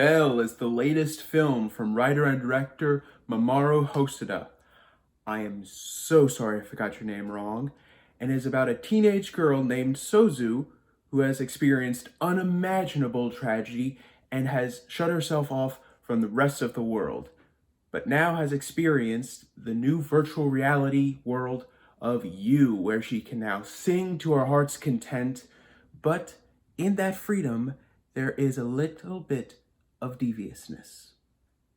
Belle is the latest film from writer and director Mamoru Hosoda. I am so sorry if I got your name wrong, and is about a teenage girl named Sozu who has experienced unimaginable tragedy and has shut herself off from the rest of the world, but now has experienced the new virtual reality world of you, where she can now sing to her heart's content, but in that freedom, there is a little bit of deviousness.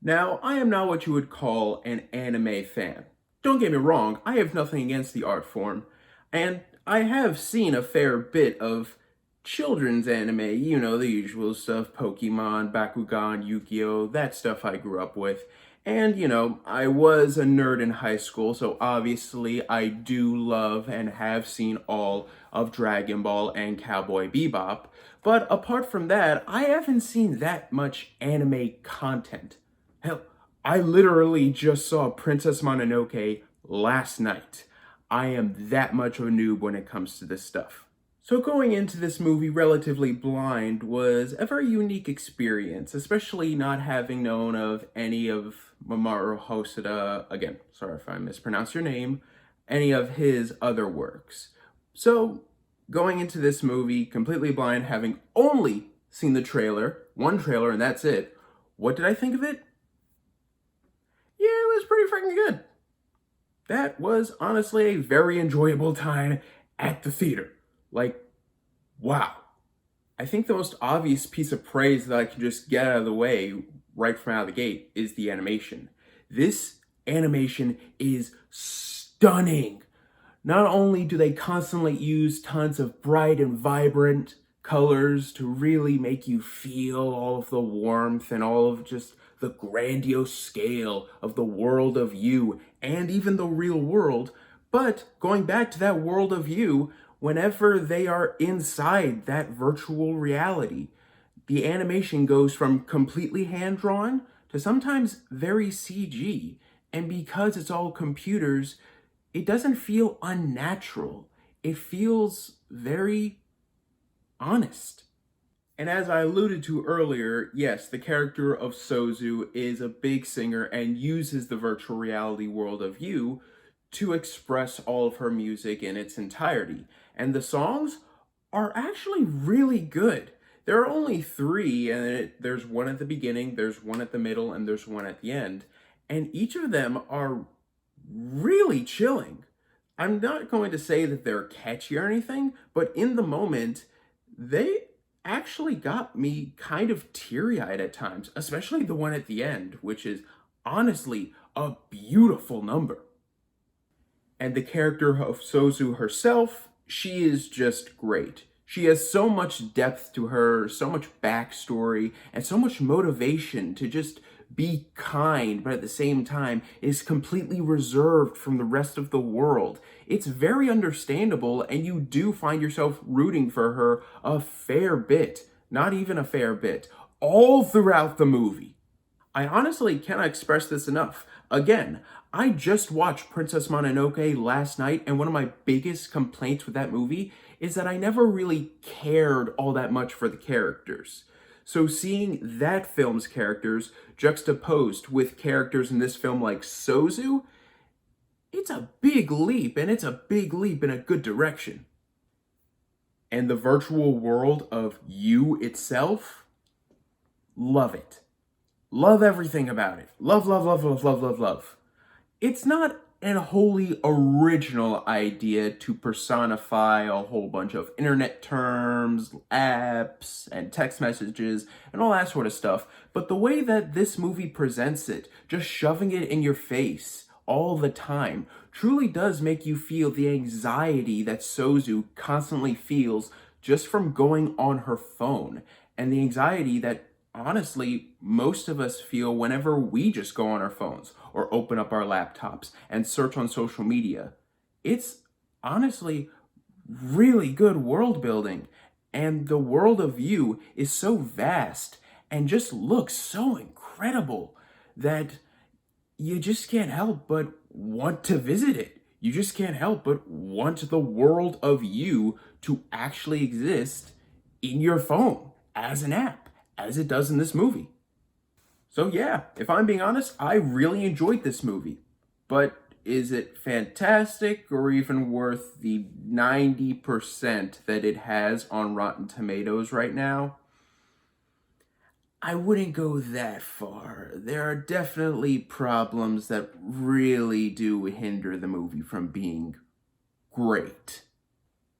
Now, I am not what you would call an anime fan. Don't get me wrong, I have nothing against the art form, and I have seen a fair bit of children's anime, the usual stuff, Pokemon, Bakugan, Yu-Gi-Oh!, that stuff I grew up with. And, I was a nerd in high school, so obviously I do love and have seen all of Dragon Ball and Cowboy Bebop. But apart from that, I haven't seen that much anime content. Hell, I literally just saw Princess Mononoke last night. I am that much of a noob when it comes to this stuff. So going into this movie relatively blind was a very unique experience, especially not having known of any of Mamoru Hosoda, again, sorry if I mispronounce your name, any of his other works. So going into this movie completely blind, having only seen the trailer, one trailer and that's it, what did I think of it? Yeah, it was pretty freaking good. That was honestly a very enjoyable time at the theater. Like, wow. I think the most obvious piece of praise that I can just get out of the way right from out of the gate is the animation. This animation is stunning. Not only do they constantly use tons of bright and vibrant colors to really make you feel all of the warmth and all of just the grandiose scale of the world of you and even the real world, but going back to that world of you, whenever they are inside that virtual reality, the animation goes from completely hand-drawn to sometimes very CG. And because it's all computers, it doesn't feel unnatural. It feels very honest. And as I alluded to earlier, yes, the character of Sozu is a big singer and uses the virtual reality world of you to express all of her music in its entirety. And the songs are actually really good. There are only three, and there's one at the beginning, there's one at the middle, and there's one at the end. And each of them are really chilling. I'm not going to say that they're catchy or anything, but in the moment, they actually got me kind of teary-eyed at times, especially the one at the end, which is honestly a beautiful number. And the character of Sozu herself, she is just great. She has so much depth to her, so much backstory, and so much motivation to just be kind, but at the same time is completely reserved from the rest of the world. It's very understandable, and you do find yourself rooting for her a fair bit, not even a fair bit, all throughout the movie. I honestly cannot express this enough. Again, I just watched Princess Mononoke last night, and one of my biggest complaints with that movie is that I never really cared all that much for the characters. So seeing that film's characters juxtaposed with characters in this film like Sozu, it's a big leap, and it's a big leap in a good direction. And the virtual world of you itself, love it. Love everything about it. Love, love, love, love, love, love, love. It's not a wholly original idea to personify a whole bunch of internet terms, apps, and text messages, and all that sort of stuff, but the way that this movie presents it, just shoving it in your face all the time, truly does make you feel the anxiety that Sozu constantly feels just from going on her phone, and the anxiety that honestly, most of us feel whenever we just go on our phones or open up our laptops and search on social media. It's honestly really good world building, and the world of you is so vast and just looks so incredible that you just can't help but want to visit it. You just can't help but want the world of you to actually exist in your phone as an app, as it does in this movie. So yeah, if I'm being honest, I really enjoyed this movie. But is it fantastic or even worth the 90% that it has on Rotten Tomatoes right now? I wouldn't go that far. There are definitely problems that really do hinder the movie from being great.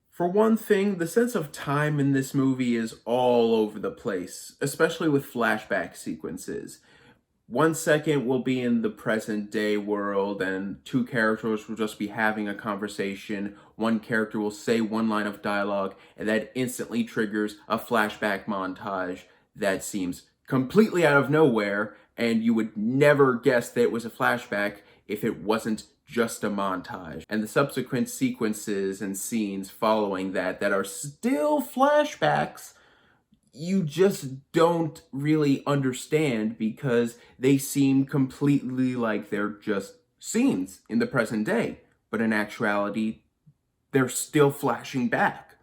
For one thing, the sense of time in this movie is all over the place, especially with flashback sequences. 1 second we'll be in the present day world and two characters will just be having a conversation. One character will say one line of dialogue and that instantly triggers a flashback montage that seems completely out of nowhere, and you would never guess that it was a flashback if it wasn't just a montage. And the subsequent sequences and scenes following that are still flashbacks, you just don't really understand because they seem completely like they're just scenes in the present day. But in actuality, they're still flashing back.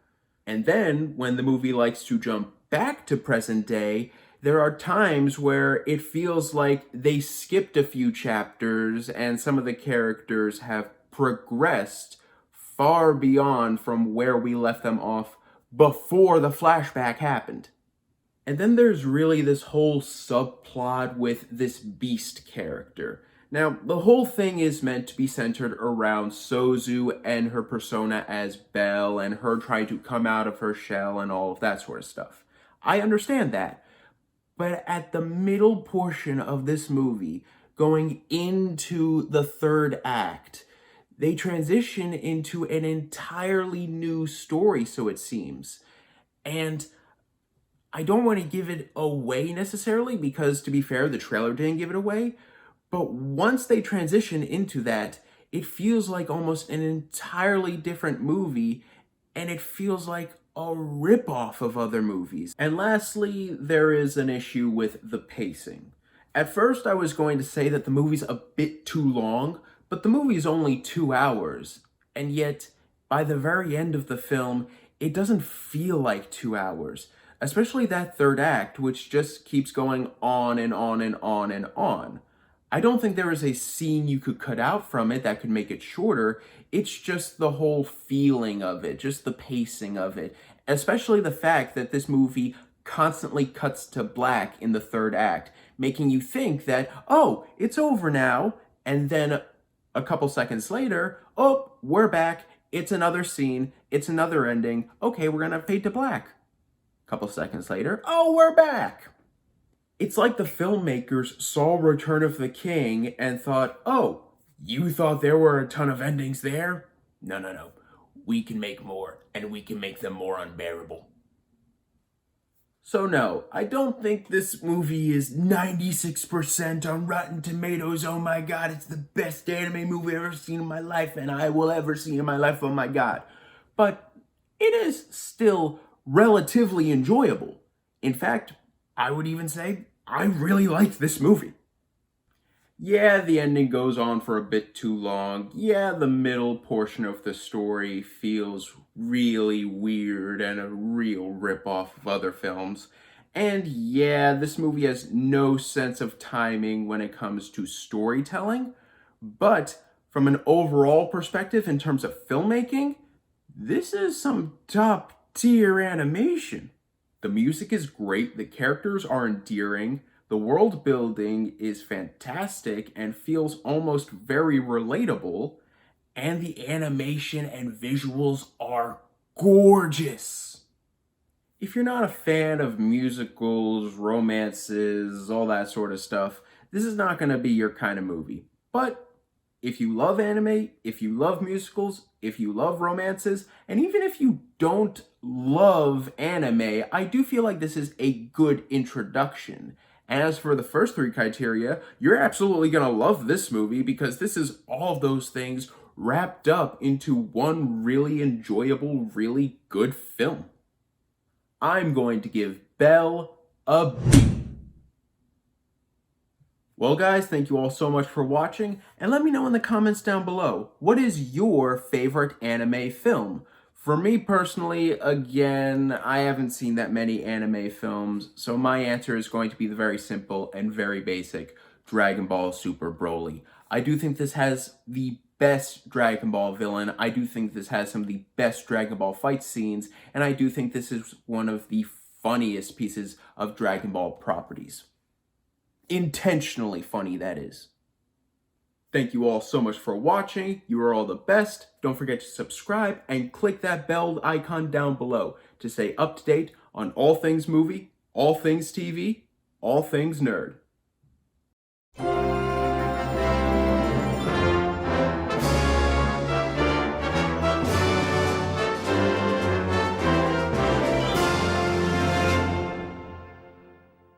And then when the movie likes to jump back to present day, there are times where it feels like they skipped a few chapters and some of the characters have progressed far beyond from where we left them off before the flashback happened. And then there's really this whole subplot with this beast character. Now, the whole thing is meant to be centered around Sozu and her persona as Belle and her trying to come out of her shell and all of that sort of stuff. I understand that. But at the middle portion of this movie, going into the third act, they transition into an entirely new story, so it seems. And I don't want to give it away necessarily because, to be fair, the trailer didn't give it away. But once they transition into that, it feels like almost an entirely different movie, and it feels like a ripoff of other movies. And lastly, there is an issue with the pacing. At first, I was going to say that the movie's a bit too long, but the movie's only 2 hours. And yet, by the very end of the film, it doesn't feel like 2 hours. Especially that third act, which just keeps going on and on and on and on. I don't think there is a scene you could cut out from it that could make it shorter. It's just the whole feeling of it, just the pacing of it. Especially the fact that this movie constantly cuts to black in the third act, making you think that, oh, it's over now. And then a couple seconds later, oh, we're back. It's another scene. It's another ending. Okay, we're gonna fade to black. Couple seconds later, oh, we're back. It's like the filmmakers saw Return of the King and thought, oh, you thought there were a ton of endings there? No, no, no. We can make more, and we can make them more unbearable. So no, I don't think this movie is 96% on Rotten Tomatoes. Oh my god, it's the best anime movie I've ever seen in my life, and I will ever see in my life, oh my god. But it is still relatively enjoyable. In fact, I would even say I really liked this movie. Yeah, the ending goes on for a bit too long. Yeah, the middle portion of the story feels really weird and a real ripoff of other films. And yeah, this movie has no sense of timing when it comes to storytelling. But from an overall perspective in terms of filmmaking, this is some top tier animation. The music is great, the characters are endearing, the world building is fantastic and feels almost very relatable, and the animation and visuals are gorgeous. If you're not a fan of musicals, romances, all that sort of stuff, this is not going to be your kind of movie. But if you love anime, if you love musicals, if you love romances, and even if you don't love anime, I do feel like this is a good introduction. And as for the first three criteria, you're absolutely going to love this movie because this is all of those things wrapped up into one really enjoyable, really good film. I'm going to give Belle a B. Well, guys, thank you all so much for watching, and let me know in the comments down below, what is your favorite anime film? For me personally, again, I haven't seen that many anime films, so my answer is going to be the very simple and very basic Dragon Ball Super Broly. I do think this has the best Dragon Ball villain. I do think this has some of the best Dragon Ball fight scenes, and I do think this is one of the funniest pieces of Dragon Ball properties. Intentionally funny, that is. Thank you all so much for watching. You are all the best. Don't forget to subscribe and click that bell icon down below to stay up to date on all things movie, all things TV, all things nerd.